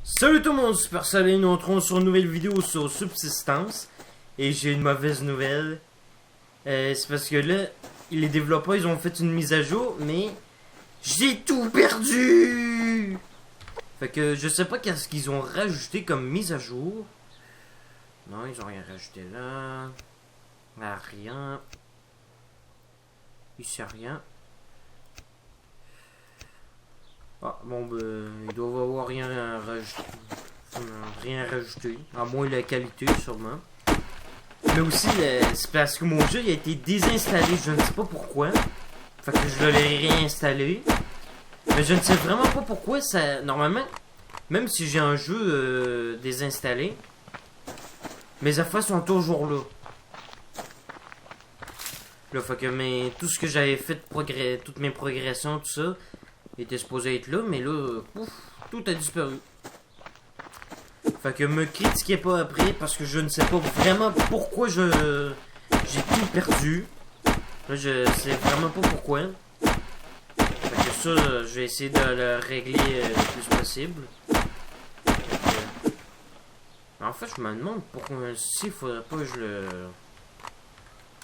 Salut tout le monde, Super Soleil, nous entrons sur une nouvelle vidéo sur Subsistance. Et j'ai une mauvaise nouvelle. C'est parce que là, les développeurs ils ont fait une mise à jour, mais j'ai tout perdu. Fait que je sais pas qu'est-ce qu'ils ont rajouté comme mise à jour. Non, ils ont rien rajouté là. Ah, rien. Ici rien. Ah, bon, ben, ils doivent avoir rien rajouté. Rien rajouté. À moins la qualité, sûrement. Mais aussi, c'est parce que mon jeu il a été désinstallé. Je ne sais pas pourquoi. Fait que je l'ai réinstallé. Mais je ne sais vraiment pas pourquoi. Ça, normalement, même si j'ai un jeu désinstallé, mes affaires sont toujours là. Là, fait que tout ce que j'avais fait, toutes mes progressions, tout ça, était supposé être là, mais là, pouf, tout a disparu. Fait que me critiquez pas après, parce que je ne sais pas vraiment pourquoi j'ai tout perdu. Là, je sais vraiment pas pourquoi. Fait que ça, je vais essayer de le régler le plus possible. En fait, je me demande pourquoi s'il faudrait pas que je le...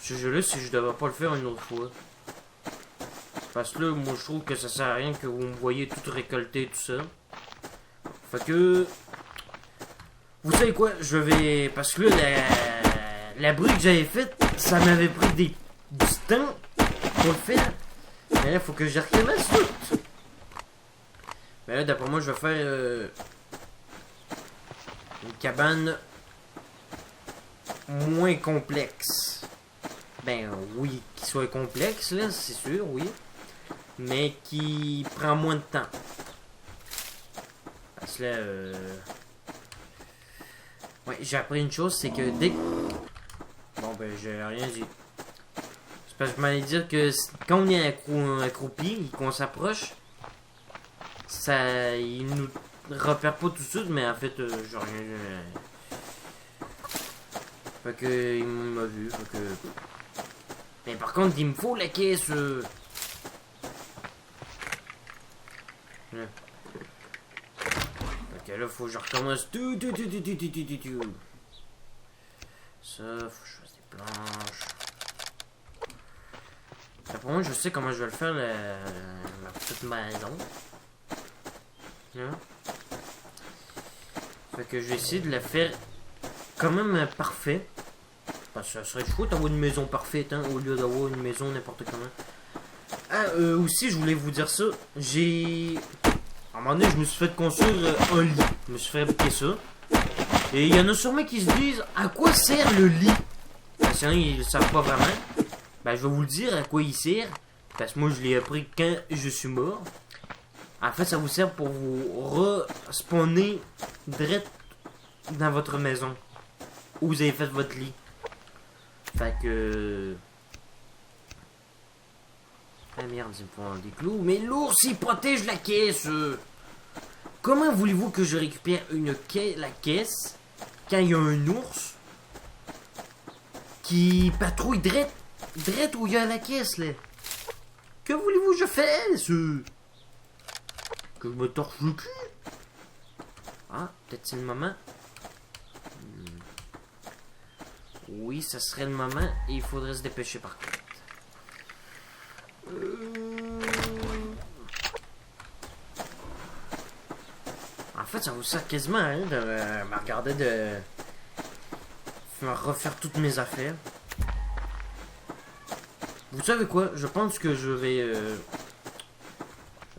Ce jeu-là, si je devrais pas le faire une autre fois. Parce que là, moi, je trouve que ça sert à rien que vous me voyez tout récolter, tout ça. Fait que... Vous savez quoi, je vais... Parce que là, la bruit que j'avais faite, ça m'avait pris du temps pour le faire. Mais là, il faut que je recommence tout. Mais là, d'après moi, je vais faire... une cabane... moins complexe. Ben oui, qu'il soit complexe, là, c'est sûr, oui. Mais qui prend moins de temps. Parce que là, ouais, j'ai appris une chose, c'est que dès que... Bon, ben, j'ai rien dit. C'est parce que je m'allais dire que quand on est accroupi et qu'on s'approche, ça... il nous repère pas tout de suite, mais en fait, j'ai rien dit. Fait que, il m'a vu, fait que... Mais par contre, il me faut la caisse. Là. Ok, là, faut que je recommence tout. Ça, faut que je fasse des planches. Pour moi, je sais comment je vais le faire, ma petite maison. Là. Fait que je vais essayer de la faire quand même parfait. Parce que ça serait chouette d'avoir une maison parfaite, hein, au lieu d'avoir une maison n'importe comment. Ah, aussi, je voulais vous dire ça. À un moment donné, je me suis fait construire un lit. Je me suis fabriqué ça. Et il y en a sûrement qui se disent, à quoi sert le lit? Parce qu'il y en a, ils ne savent pas vraiment. Ben, je vais vous le dire à quoi il sert. Parce que moi, je l'ai appris quand je suis mort. En fait, ça vous sert pour vous respawner direct dans votre maison. Où vous avez fait votre lit. Fait que... Ah merde, ils me font des clous. Mais l'ours, il protège la caisse. Comment voulez-vous que je récupère la caisse quand il y a un ours qui patrouille direct où il y a la caisse, là? Que voulez-vous que je fasse? Que je me torche le cul? Ah, peut-être c'est le moment. Oui, ça serait le moment et il faudrait se dépêcher par contre. En fait, ça vous sert quasiment à rien de me regarder de me refaire toutes mes affaires. Vous savez quoi? Je pense que je vais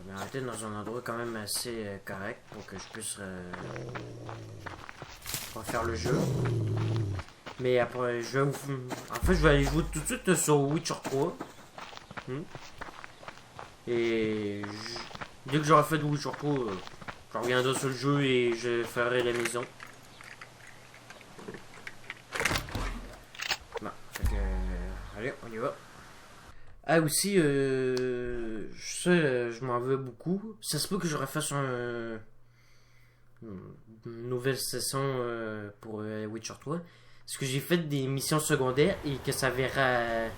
m'arrêter dans un endroit quand même assez correct pour que je puisse refaire le jeu. Mais après, je vais aller jouer tout de suite sur Witcher 3. Et dès que j'aurai fait de Witcher 3, je reviendrai sur le jeu et je ferai la maison. Bon, fait que, allez, on y va. Ah aussi, je m'en veux beaucoup. Ça se peut que je refasse une nouvelle session pour Witcher 3. Parce que j'ai fait des missions secondaires et que ça verra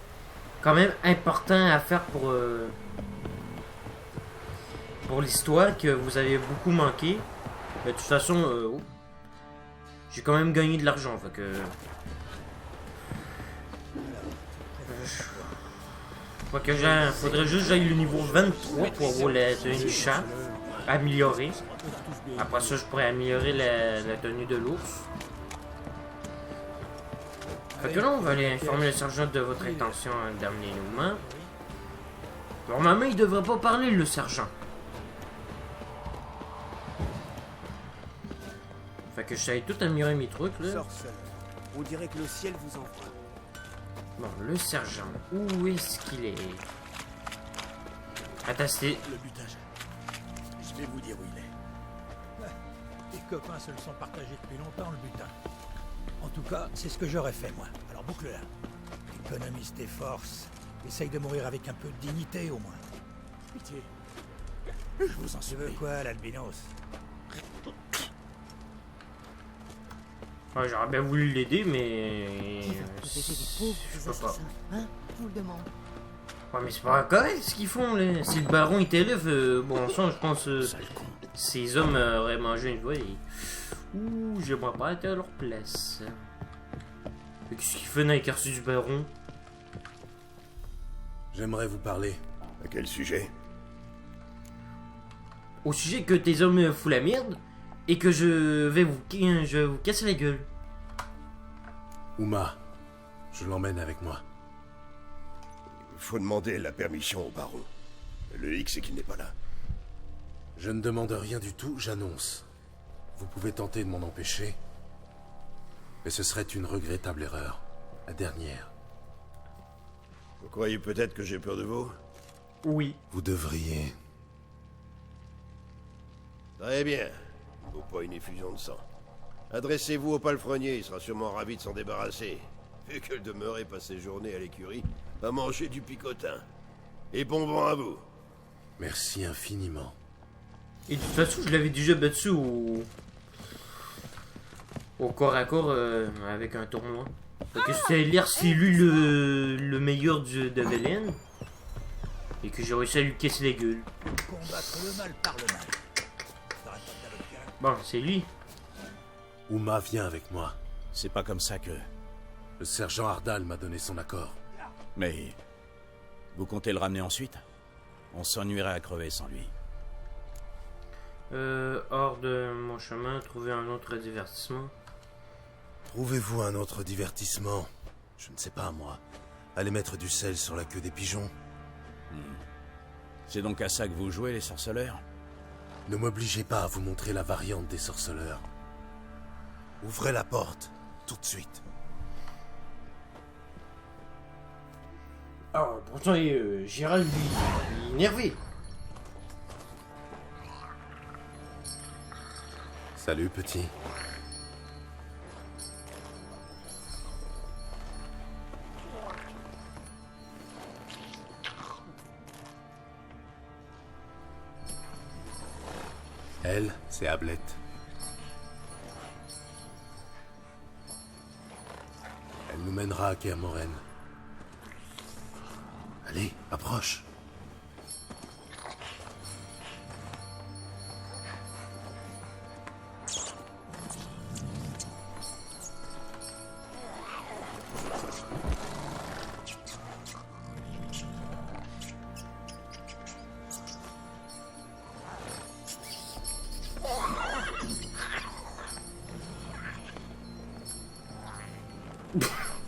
quand même important à faire pour l'histoire que vous avez beaucoup manqué. Mais de toute façon, j'ai quand même gagné de l'argent, fait que... Faudrait juste que j'aille le niveau 23 pour avoir la tenue du chat. Améliorer. Après ça, je pourrais améliorer la tenue de l'ours. Fait que là, on va aller informer le sergent de votre intention d'amener nos mains. Normalement, il devrait pas parler, le sergent. Fait que je savais tout améliorer mes trucs, là. Sorceleur. On dirait que le ciel vous envoie. Bon, le sergent, où est-ce qu'il est? Attends, c'est... Le butage. Je vais vous dire où il est. Tes copains se le sont partagés depuis longtemps, le butin. En tout cas, c'est ce que j'aurais fait, moi. Alors boucle-la. Économise tes forces. Essaye de mourir avec un peu de dignité, au moins. Pitié. Je vous en supplie. Tu veux quoi, l'albinos? Ouais, j'aurais bien voulu l'aider, mais... Je peux pas. Hein? Je vous le demande. Ouais, mais c'est pas correct ce qu'ils font, là. Si le baron il t'élève, bon sang, je pense ces hommes auraient mangé une fois et... Ouh, j'aimerais pas être à leur place. Qu'est-ce qu'ils font dans les quartiers du baron? J'aimerais vous parler. À quel sujet? Au sujet que tes hommes foutent la merde et que je vais vous casser la gueule. Uma, je l'emmène avec moi. Faut demander la permission au baron. Le hic, c'est qu'il n'est pas là. Je ne demande rien du tout, j'annonce. Vous pouvez tenter de m'en empêcher, mais ce serait une regrettable erreur. La dernière. Vous croyez peut-être que j'ai peur de vous? Oui. Vous devriez... Très bien. Il ne vaut pas une effusion de sang. Adressez-vous au palefrenier, il sera sûrement ravi de s'en débarrasser. Vu que le demeuré passe ses journées à l'écurie, à manger du picotin. Et bon vent à vous. Merci infiniment. Et de toute façon, je l'avais déjà battu au corps à corps avec un tournoi. Donc c'est l'air, c'est lui le meilleur de Velen. Et que j'ai réussi à lui casser la gueule. Combattre le mal par le mal. Bon, c'est lui. Uma vient avec moi. C'est pas comme ça que... Le sergent Ardal m'a donné son accord. Mais... Vous comptez le ramener ensuite? On s'ennuierait à crever sans lui. Hors de mon chemin, trouver un autre divertissement. Trouvez-vous un autre divertissement? Je ne sais pas, moi. Aller mettre du sel sur la queue des pigeons? C'est donc à ça que vous jouez, les sorceleurs? Ne m'obligez pas à vous montrer la variante des sorceleurs. Ouvrez la porte, tout de suite. Ah, pourtant, Gérald, lui, il est énervé. Salut, petit. Elle, c'est Ablette. Elle nous mènera à Kermoren. Allez, approche.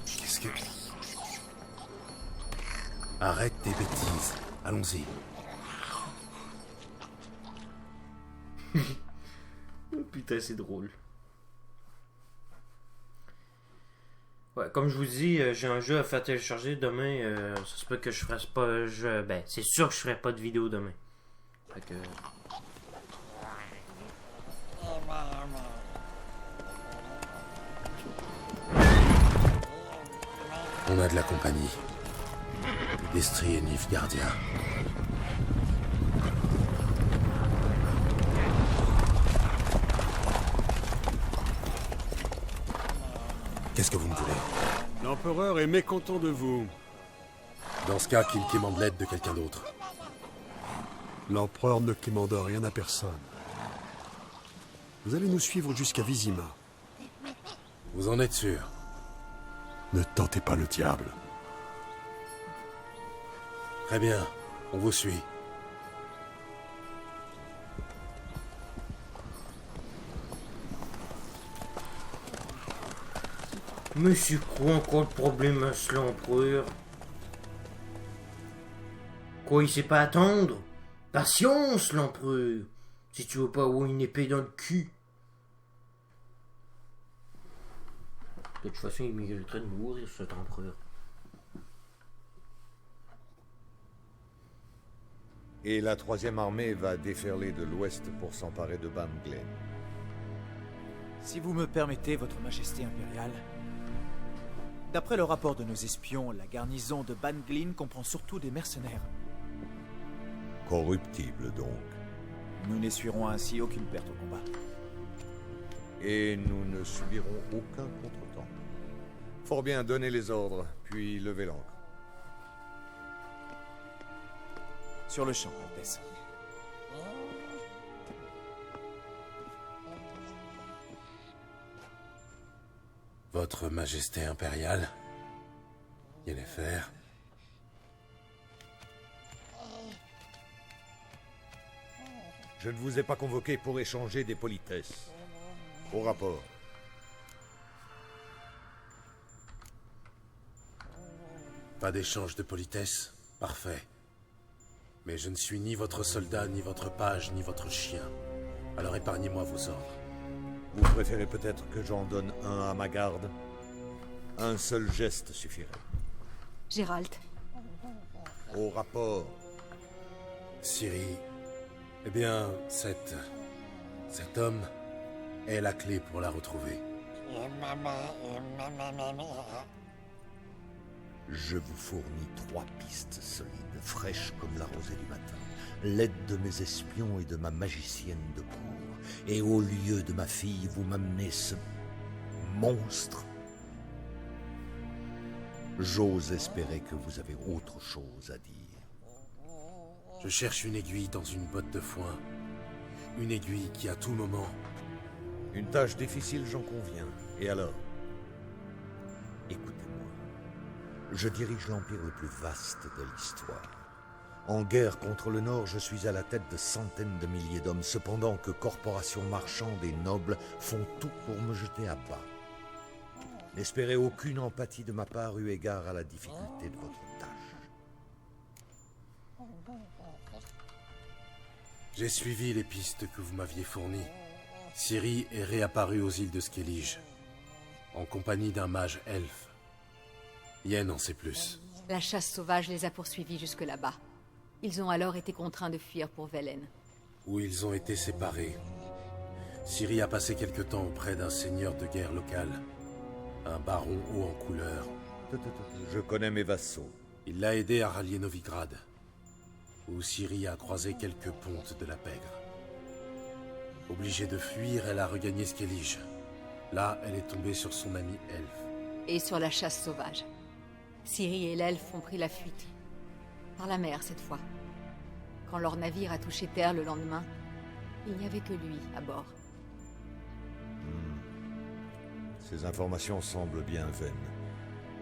Qu'est-ce que... Arrête tes bêtises. Allons-y. Putain, c'est drôle. Ouais, comme je vous dis, j'ai un jeu à faire télécharger demain. Ça se peut que je fasse pas. Ben, c'est sûr que je ferai pas de vidéo demain. Fait que. On a de la compagnie. Destri et Nilfgaardia. Qu'est-ce que vous me voulez? L'empereur est mécontent de vous. Dans ce cas, qu'il quémande l'aide de quelqu'un d'autre. L'empereur ne quémande rien à personne. Vous allez nous suivre jusqu'à Vizima. Vous en êtes sûr? Ne tentez pas le diable. Très bien, on vous suit. Mais c'est quoi encore le problème à ce l'empereur? Quoi, il sait pas attendre? Patience, l'empereur! Si tu veux pas avoir une épée dans le cul. De toute façon, il mériterait de mourir, cet empereur. Et la troisième armée va déferler de l'ouest pour s'emparer de Ban Glen. Si vous me permettez, votre majesté impériale, d'après le rapport de nos espions, la garnison de Ban Glen comprend surtout des mercenaires. Corruptible donc. Nous n'essuierons ainsi aucune perte au combat. Et nous ne subirons aucun contretemps. Fort bien, donnez les ordres, puis levez l'ancre. Sur le champ, Altesse. Votre Majesté impériale, Yennefer. Je ne vous ai pas convoqué pour échanger des politesses. Au rapport. Pas d'échange de politesse? Parfait. Mais je ne suis ni votre soldat, ni votre page, ni votre chien. Alors épargnez-moi vos ordres. Vous préférez peut-être que j'en donne un à ma garde? Un seul geste suffirait. Gérald, Au rapport. Ciri, eh bien, cet homme est la clé pour la retrouver. Je vous fournis 3 pistes solides, fraîches comme la rosée du matin. L'aide de mes espions et de ma magicienne de cour. Et au lieu de ma fille, vous m'amenez ce monstre. J'ose espérer que vous avez autre chose à dire. Je cherche une aiguille dans une botte de foin. Une aiguille qui, à tout moment... Une tâche difficile, j'en conviens. Et alors? Écoutez-moi. Je dirige l'empire le plus vaste de l'histoire. En guerre contre le Nord, je suis à la tête de centaines de milliers d'hommes, cependant que corporations marchandes et nobles font tout pour me jeter à bas. N'espérez aucune empathie de ma part eu égard à la difficulté de votre tâche. J'ai suivi les pistes que vous m'aviez fournies. Ciri est réapparue aux îles de Skellige, en compagnie d'un mage elfe. Yen en sait plus. la chasse sauvage les a poursuivis jusque là-bas. Ils ont alors été contraints de fuir pour Velen. Où ils ont été séparés. Ciri a passé quelque temps auprès d'un seigneur de guerre local. Un baron haut en couleur. Je connais mes vassaux. Il l'a aidé à rallier Novigrad, où Ciri a croisé quelques pontes de la pègre. Obligée de fuir, elle a regagné Skellige. Là, elle est tombée sur son ami elfe. Et sur la chasse sauvage. Ciri et l'elfe ont pris la fuite. Par la mer, cette fois. Quand leur navire a touché terre le lendemain, il n'y avait que lui à bord. Ces informations semblent bien vaines.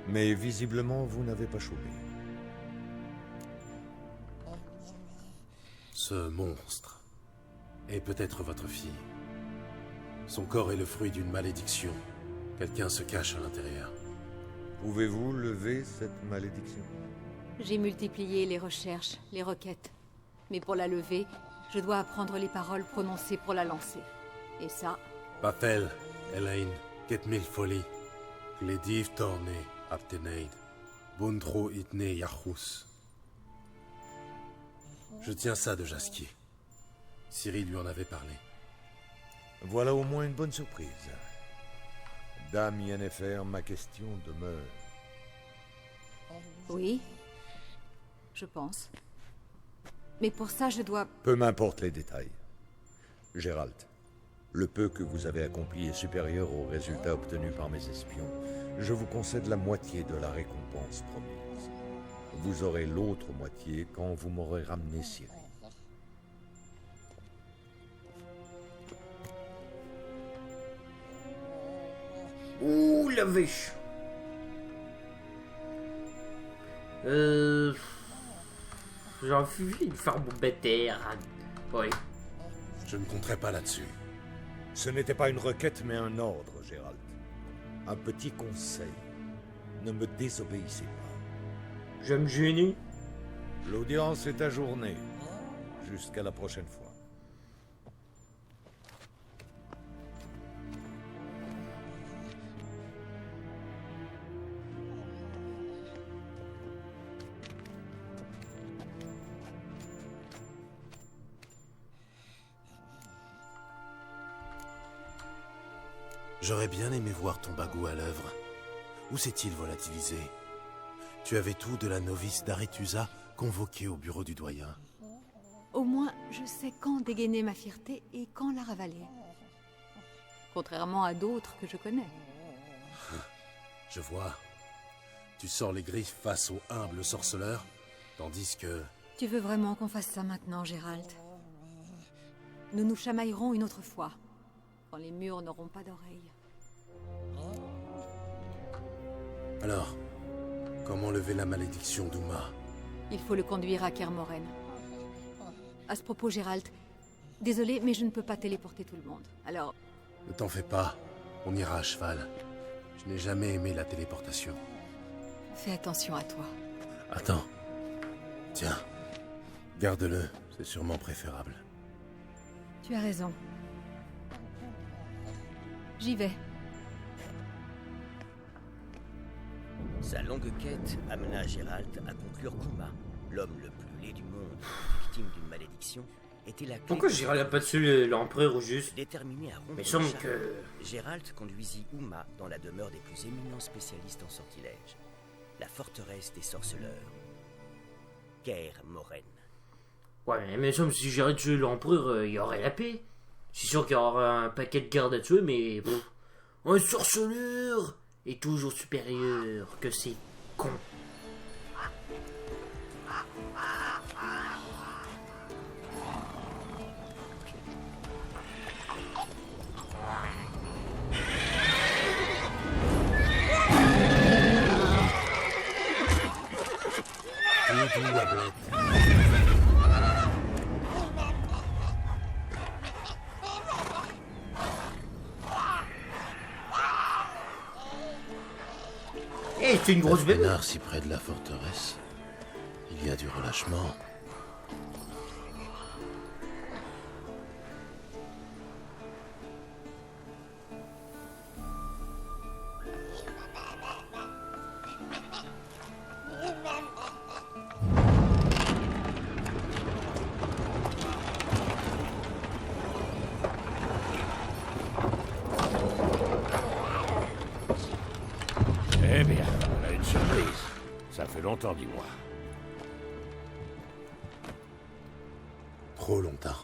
Mais visiblement, vous n'avez pas chômé. Ce monstre est peut-être votre fille. Son corps est le fruit d'une malédiction. Quelqu'un se cache à l'intérieur. Pouvez-vous lever cette malédiction? J'ai multiplié les recherches, les requêtes. Mais pour la lever, je dois apprendre les paroles prononcées pour la lancer. Et ça... Papel, Elaine, Ketmil Folly, Glediv Torne, Apteneid, Bundro Itne Yachus. Je tiens ça de Jaskier. Ciri lui en avait parlé. Voilà au moins une bonne surprise. Dame Yennefer, ma question demeure. Oui, je pense. Mais pour ça, je dois... Peu m'importe les détails. Gérald, le peu que vous avez accompli est supérieur aux résultats obtenus par mes espions. Je vous concède la moitié de la récompense promise. Vous aurez l'autre moitié quand vous m'aurez ramené Ciri. Ouh, la vache. J'ai envie de faire mon bêter. Oui. Je ne compterai pas là-dessus. Ce n'était pas une requête, mais un ordre, Gérald. Un petit conseil. Ne me désobéissez pas. Je vais me gêner. L'audience est ajournée. Jusqu'à la prochaine fois. J'aurais bien aimé voir ton bagou à l'œuvre. Où s'est-il volatilisé? Tu avais tout de la novice d'Arethusa convoquée au bureau du doyen. Au moins, je sais quand dégainer ma fierté et quand la ravaler. Contrairement à d'autres que je connais. Je vois. Tu sors les griffes face au humble sorceleur, tandis que... Tu veux vraiment qu'on fasse ça maintenant, Gérald? Nous nous chamaillerons une autre fois, quand les murs n'auront pas d'oreilles. Alors, comment lever la malédiction d'Uma? Il faut le conduire à Kermoren. À ce propos, Gérald, désolé, mais je ne peux pas téléporter tout le monde. Alors... Ne t'en fais pas, on ira à cheval. Je n'ai jamais aimé la téléportation. Fais attention à toi. Attends. Tiens, garde-le, c'est sûrement préférable. Tu as raison. J'y vais. Sa longue quête amena Gérald à conclure qu'Uma, l'homme le plus laid du monde, victime d'une malédiction, était la clé... Pourquoi Gérald n'a pas tué l'empereur au juste? Déterminé à rompre Mais le semble charme, que... Gérald conduisit Uma dans la demeure des plus éminents spécialistes en sortilège, la forteresse des sorceleurs, Kermoren. Ouais, mais semble si Gérald tuait l'empereur, il y aurait la paix. C'est sûr qu'il y aura un paquet de gardes à tuer, mais bon... Un sorceleur est toujours supérieur que ces cons. Eh, c'est une grosse bête. Si près de la forteresse, il y a du relâchement. Eh bien, on a une surprise. Ça fait longtemps, dis-moi. Trop longtemps.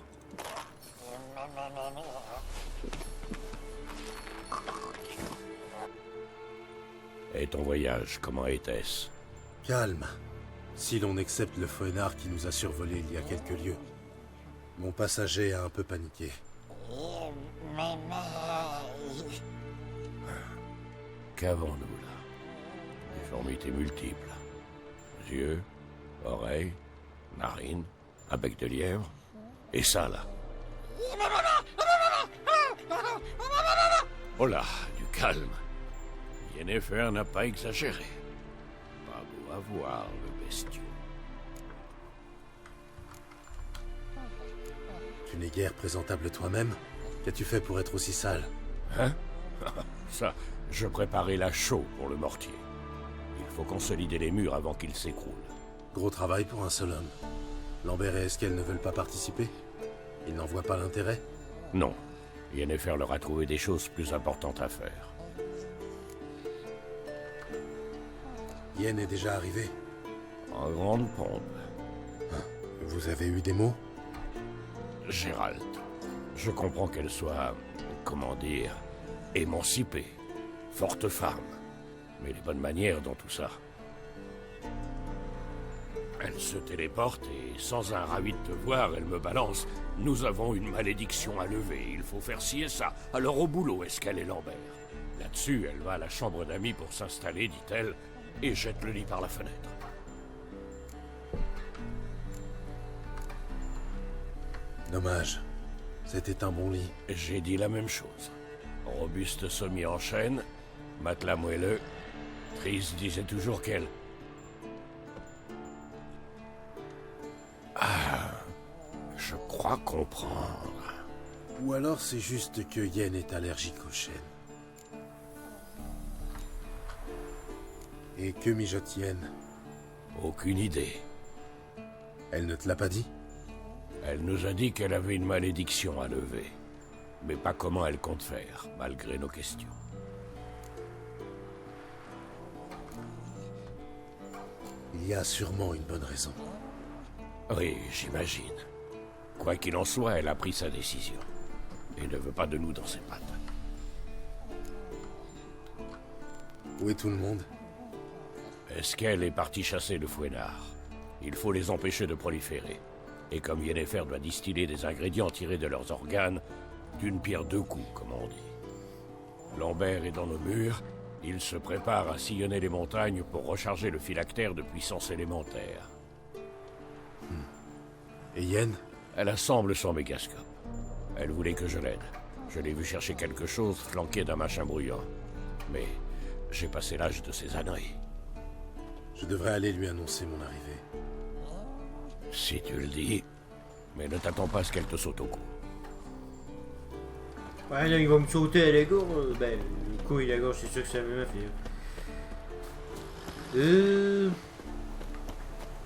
Et ton voyage, comment était-ce? Calme. Si l'on accepte le fouettard qui nous a survolé il y a quelques lieues. Mon passager a un peu paniqué. Qu'avons-nous là? Déformités multiples. Yeux, oreilles, narines, un bec de lièvre. Et ça là. Oh là, du calme. Yennefer n'a pas exagéré. Pas beau à voir, le bestiau. Tu n'es guère présentable toi-même? Qu'as-tu fait pour être aussi sale? Hein? Ça, je préparais la chaux pour le mortier. Il faut consolider les murs avant qu'ils s'écroulent. Gros travail pour un seul homme. Lambert et Eskel ne veulent pas participer? Ils n'en voient pas l'intérêt? Non. Yennefer leur a trouvé des choses plus importantes à faire. Yen est déjà arrivé? En grande pompe. Vous avez eu des mots? Gérald, je comprends qu'elle soit, comment dire, émancipée, forte femme. Mais les bonnes manières dans tout ça. Elle se téléporte et, sans un ravi de te voir, elle me balance. Nous avons une malédiction à lever, il faut faire ci et ça. Alors au boulot, Eskel et Lambert. La Là-dessus, elle va à la chambre d'amis pour s'installer, dit-elle, et jette le lit par la fenêtre. Dommage. C'était un bon lit. J'ai dit la même chose. Robuste sommier en chêne, matelas moelleux. Triss disait toujours qu'elle... Ah, je crois comprendre. Ou alors c'est juste que Yen est allergique aux chênes. Et que mijote Yen? Aucune idée. Elle ne te l'a pas dit? Elle nous a dit qu'elle avait une malédiction à lever. Mais pas comment elle compte faire, malgré nos questions. Il y a sûrement une bonne raison. Oui, j'imagine. Quoi qu'il en soit, elle a pris sa décision. Et ne veut pas de nous dans ses pattes. Où est tout le monde? Eskel est parti chasser le fouettard. Il faut les empêcher de proliférer. Et comme Yennefer doit distiller des ingrédients tirés de leurs organes, d'une pierre deux coups, comme on dit. Lambert est dans nos murs. Il se prépare à sillonner les montagnes pour recharger le phylactère de puissance élémentaire. Et Yen? Elle assemble son mégascope. Elle voulait que je l'aide. Je l'ai vu chercher quelque chose flanqué d'un machin bruyant. Mais j'ai passé l'âge de ces âneries. Je devrais aller lui annoncer mon arrivée. Si tu le dis. Mais ne t'attends pas à ce qu'elle te saute au cou. Ouais, là, il va me sauter à la gorge. Ben, le cou et la gorge, c'est sûr que ça va faire.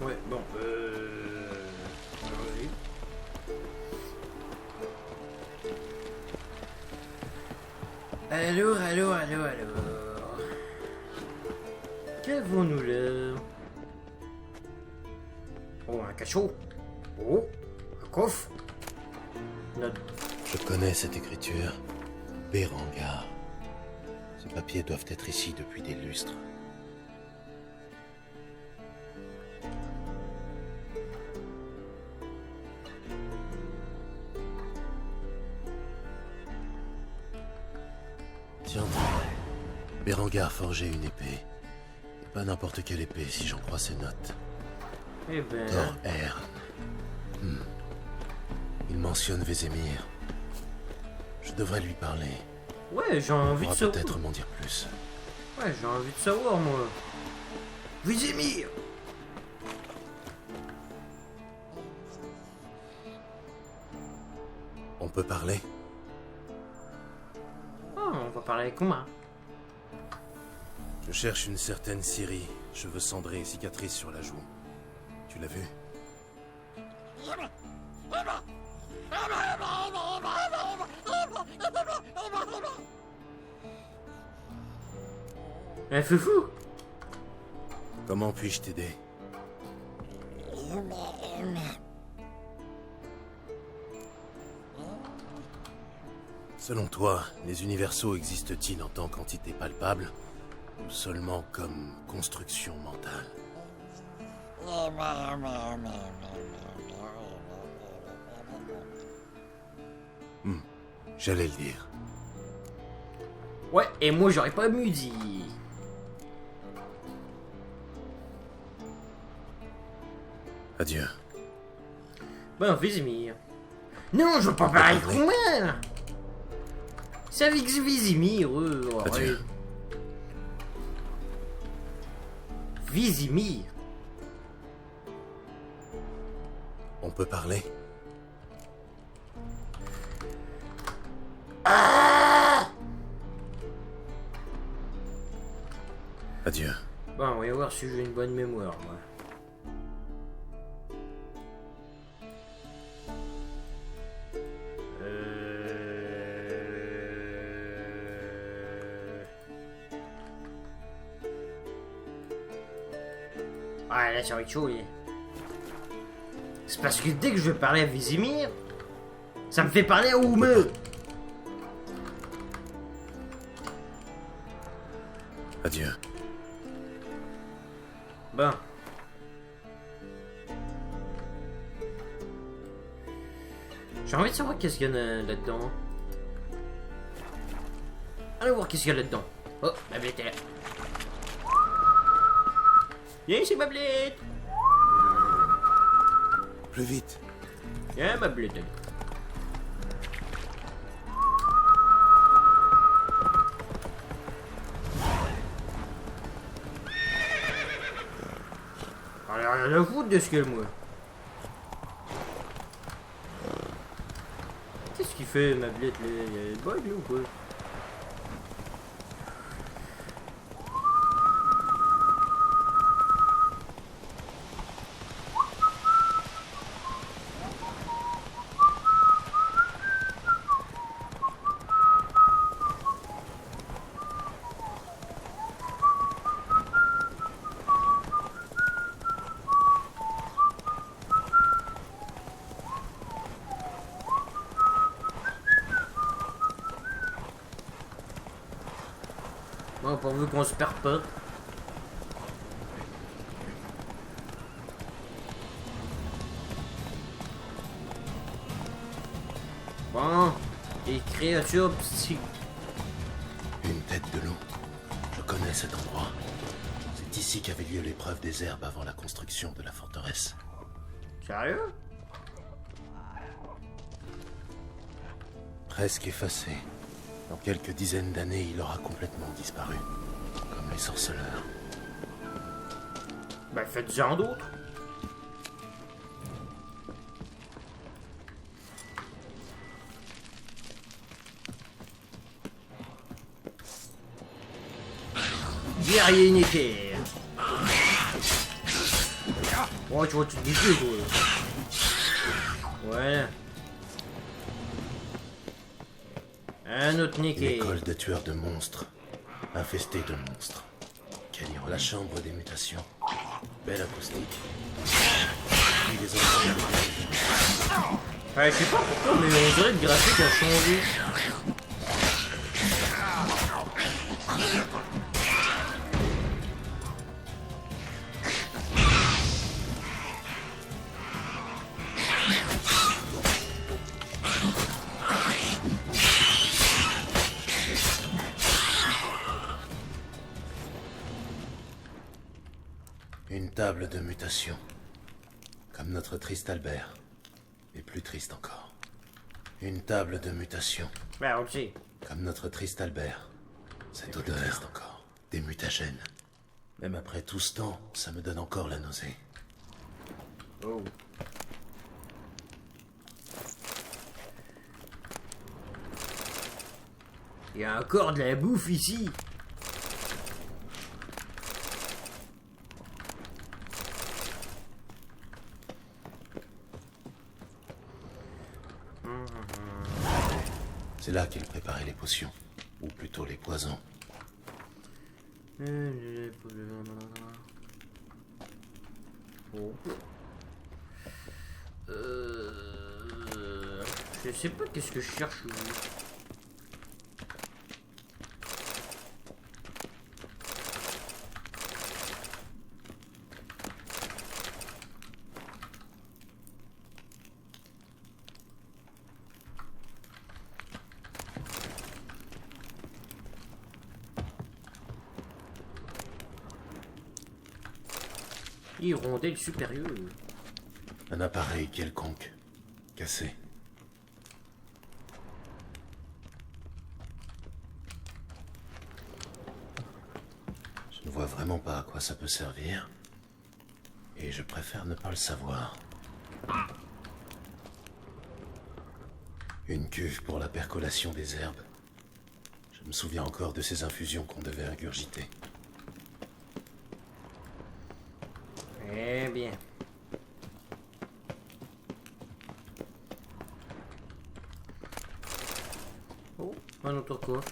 Ouais, bon, allons-y. Alors. Qu'avons-nous là? Oh, un cachot. Oh, un coffre. Notre... Je connais cette écriture. Berengar. Ces papiers doivent être ici depuis des lustres. Tiens, Berengar forgeait une épée. Et pas n'importe quelle épée si j'en crois ses notes. Eh ben... Thor Ern. Il mentionne Vézémir. Je devrais lui parler. Ouais, j'ai envie de savoir. Peut-être m'en dire plus. Ouais, j'ai envie de savoir, moi. Vézémir! On peut parler? Oh, on va parler avec Kuma. Je cherche une certaine Ciri, cheveux cendrés et cicatrices sur la joue. Tu l'as vue? Un foufou! Comment puis-je t'aider? Selon toi, les universaux existent-ils en tant qu'entité palpable ou seulement comme construction mentale? J'allais le dire. Ouais, et moi j'aurais pas mieux dit. Adieu. Ben, Vézémir. Non, je veux pas parler de Kuma! C'est avec Vézémir, Adieu. Vézémir. On peut parler? Adieu. Bon, on va voir si j'ai une bonne mémoire, moi. Ah, là, ça va être chaud, là. C'est parce que dès que je veux parler à Vézémir, ça me fait parler à Uma. Adieu. Bon. J'ai envie de savoir qu'est-ce qu'il y a là-dedans. Allez voir qu'est-ce qu'il y a là-dedans. Oh, Mablette est là. Viens ici, Mablette. Plus vite. Viens, Mablette. Allez, rien à foutre de ce qu'elle, moi. Qu'est-ce qu'il fait, Mablette, là? Il y a des bugs, là, ou quoi? Bon, pourvu qu'on se perd pas. Bon, les créatures psy... Une tête de loup. Je connais cet endroit. C'est ici qu'avait lieu l'épreuve des herbes avant la construction de la forteresse. Sérieux? Presque effacé. Dans quelques dizaines d'années, il aura complètement disparu. Comme les sorceleurs. Ben faites-en d'autres. Guerrier niqué. Oh, tu vois, tu te dis plus, toi. Voilà. Un autre Une niqué. école de tueurs de monstres. Infestée de monstres. Calibre, la chambre des mutations. Belle acoustique. Puis les enfants. Ouais, je sais pas pourquoi, mais on dirait que le graphique a changé. Une table de mutation. Comme notre triste Albert. Et plus triste encore. Une table de mutation. Ben, on le sait. Comme notre triste Albert. Cette odeur. Triste encore. Des mutagènes. Même après tout ce temps, ça me donne encore la nausée. Oh. Il y a encore de la bouffe ici. C'est là qu'il préparait les potions. Ou plutôt les poisons. Oh. Je sais pas qu'est-ce que je cherche. Hirondelle supérieure. Un appareil quelconque. Cassé. Je ne vois vraiment pas à quoi ça peut servir. Et je préfère ne pas le savoir. Une cuve pour la percolation des herbes. Je me souviens encore de ces infusions qu'on devait ingurgiter. Eh bien. Oh, un autre coffre.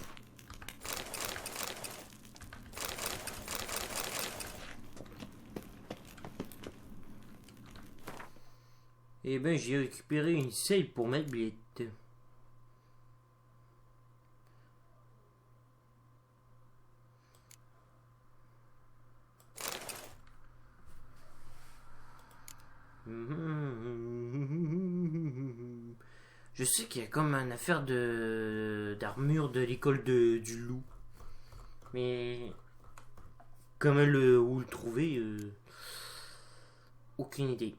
Eh ben, j'ai récupéré une selle pour ma blette. Je Je sais qu'il y a comme une affaire d'armure de l'école du loup. Mais comment où le trouver, aucune idée.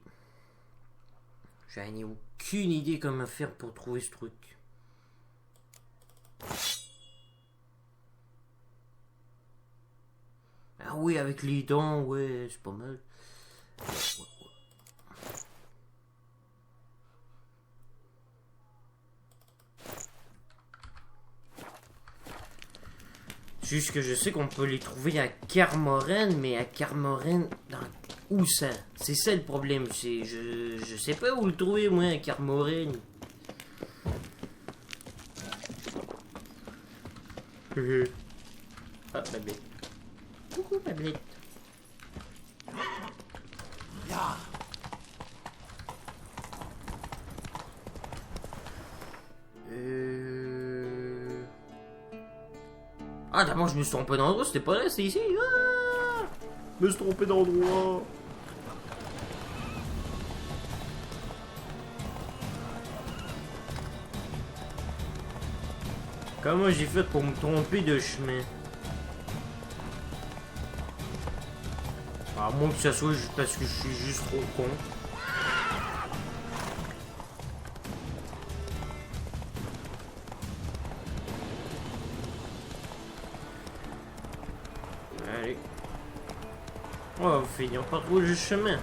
J'en ai aucune idée comment faire pour trouver ce truc. Ah oui, avec les dents, ouais, c'est pas mal. Juste que je sais qu'on peut les trouver à Carmoren, mais à Carmoren, où ça? C'est ça le problème. Je sais pas où le trouver, moi, à Carmoren. Ah, Babette. Coucou, Babette. Là. Ah, d'abord, je me suis trompé d'endroit, c'était pas là, c'est ici. Ah, je me suis trompé d'endroit. Comment j'ai fait pour me tromper de chemin? À moins que ça soit juste parce que je suis juste trop con. Allez. On va finir par trouver le chemin.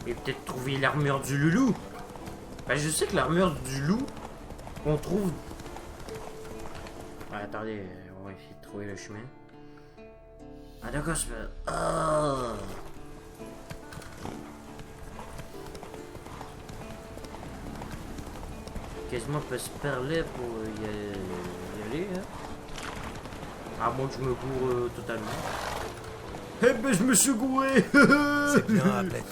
Et peut-être trouver l'armure du loulou. Ben, je sais que l'armure du loup, on trouve... Ah, attendez, on va essayer de trouver le chemin. Ah d'accord, c'est pas... Oh. Quasiment pas se parler pour y aller, hein. À moins que je me gourre totalement. Eh ben je me suis gouré. C'est bien, Hamlet.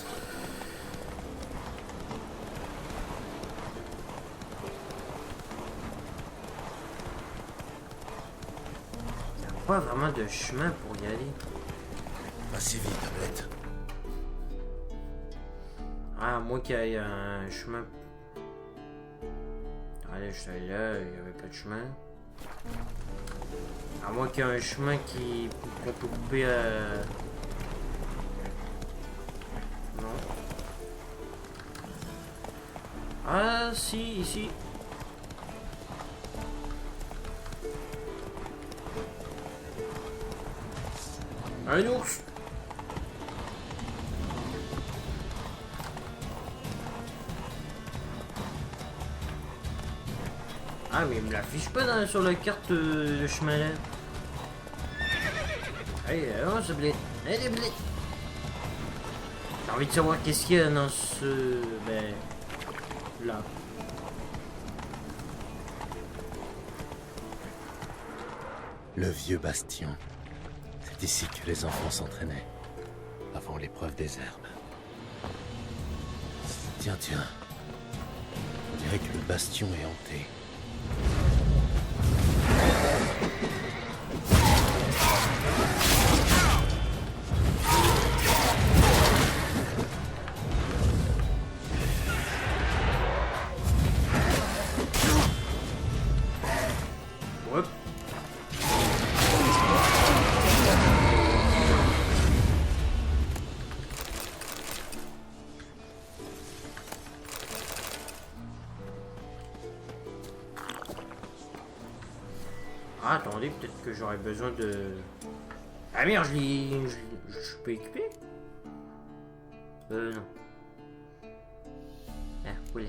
Pas vraiment de chemin pour y aller. Assez vite, Hamlet. Ah, à moins qu'il y ait un chemin. Allez, je suis allé là, il n'y avait pas de chemin. À moins qu'il y ait un chemin qu'on peut couper à... Non. Ah, si, ici. Un ours. Ah mais il me l'affiche pas sur la carte le chemin là. Allez, on se blé. Allez blé. J'ai envie de savoir qu'est-ce qu'il y a dans ce... Ben... Là. Le vieux bastion. C'est ici que les enfants s'entraînaient, avant l'épreuve des herbes. Tiens, tiens. On dirait que le bastion est hanté. Hop. Ah, attendez, peut-être que j'aurais besoin de... Ah merde, je peux équiper? Non. Ah, voilà.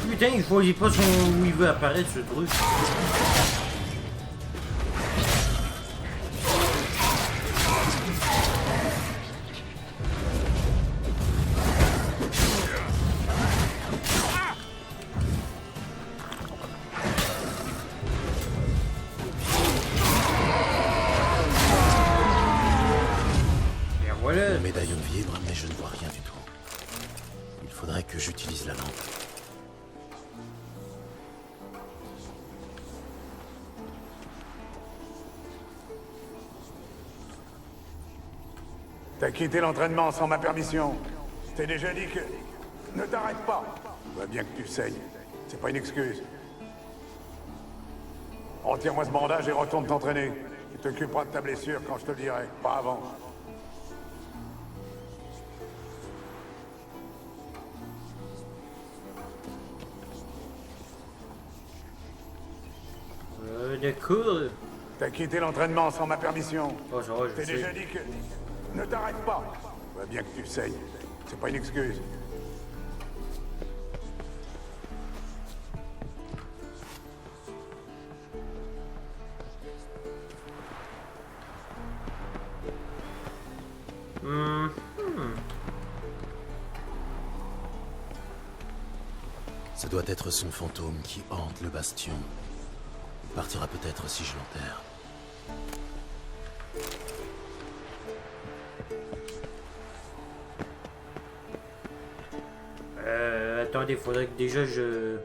Putain, il choisit pas où il veut apparaître ce truc. Voilà. Le médaillon vibre, mais je ne vois rien du tout. Il faudrait que j'utilise la lampe. T'as quitté l'entraînement sans ma permission. Je t'ai déjà dit que... Ne t'arrête pas. Je vois bien que tu saignes. C'est pas une excuse. Retire-moi ce bandage et retourne t'entraîner. Tu t'occuperas de ta blessure quand je te le dirai, pas avant. D'accord. T'as quitté l'entraînement sans ma permission. Oh, ça va, je Je t'ai sais. déjà dit que... Ne t'arrête pas. Je vois bien que tu saignes. C'est pas une excuse. Ce doit être son fantôme qui hante le bastion. Il partira peut-être si je l'enterre. Attendez, faudrait que déjà je...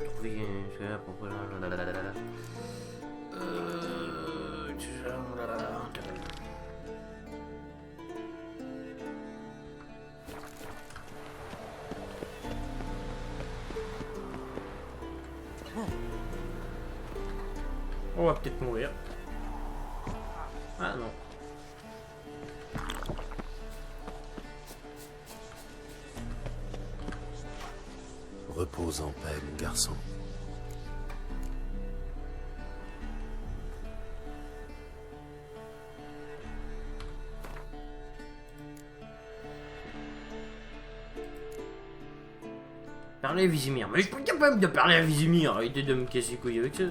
trouver un... On va peut-être mourir. Ah non. Repose en paix, mon garçon. Parler à Vizimir. Mais je suis pas capable de parler à Vizimir. Arrêtez de me casser les couilles avec ça.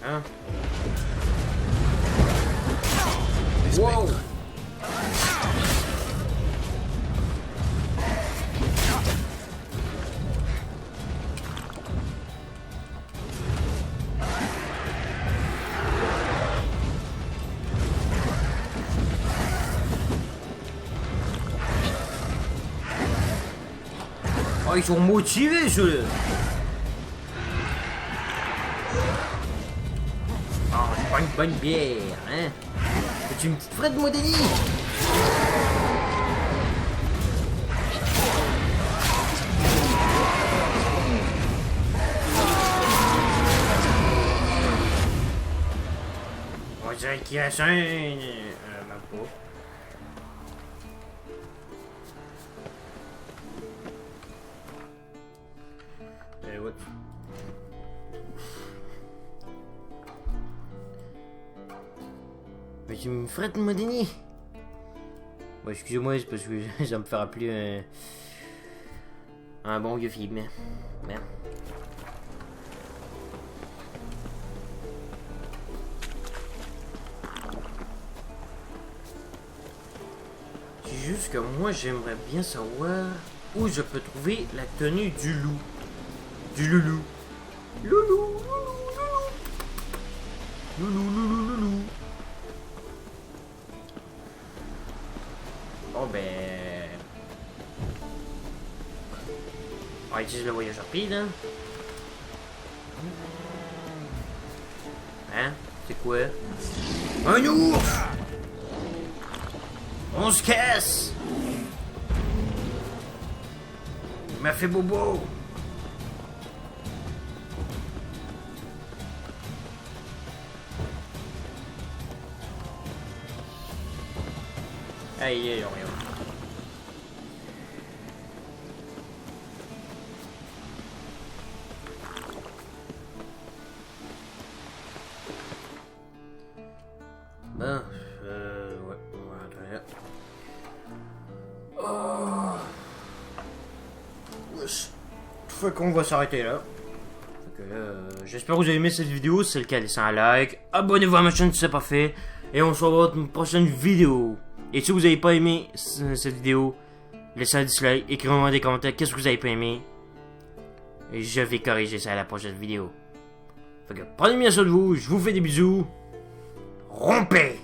Hein? Wow! Oh, ils sont motivés, ceux-là! Oh, c'est pas une bonne bière, hein? C'est une petite Fred Modeni! On dirait qu'il y a ça, même pas. What? Mais tu me frettes Modini. Bon, excusez-moi, c'est parce que ça me fait rappeler un bon vieux film. Merde. C'est juste que moi, j'aimerais bien savoir où je peux trouver la tenue du loup. Du loulou. Loulou. Bon ben... On va utiliser le voyage rapide. Hein? C'est quoi? Un ours! On se casse! Il m'a fait bobo! Aïe, aïe, aïe. Ben, ouais, on va rentrer là. Oh. Wesh. Fait qu'on va s'arrêter là. Fait que là, j'espère que vous avez aimé cette vidéo. Si c'est le cas, laissez un like. Abonnez-vous à ma chaîne si c'est pas fait. Et on se revoit dans une prochaine vidéo. Et si vous n'avez pas aimé cette vidéo, laissez un dislike, écrivez-moi des commentaires qu'est-ce que vous avez pas aimé. Et je vais corriger ça à la prochaine vidéo. Fait que prenez bien soin de vous, je vous fais des bisous. Rompez!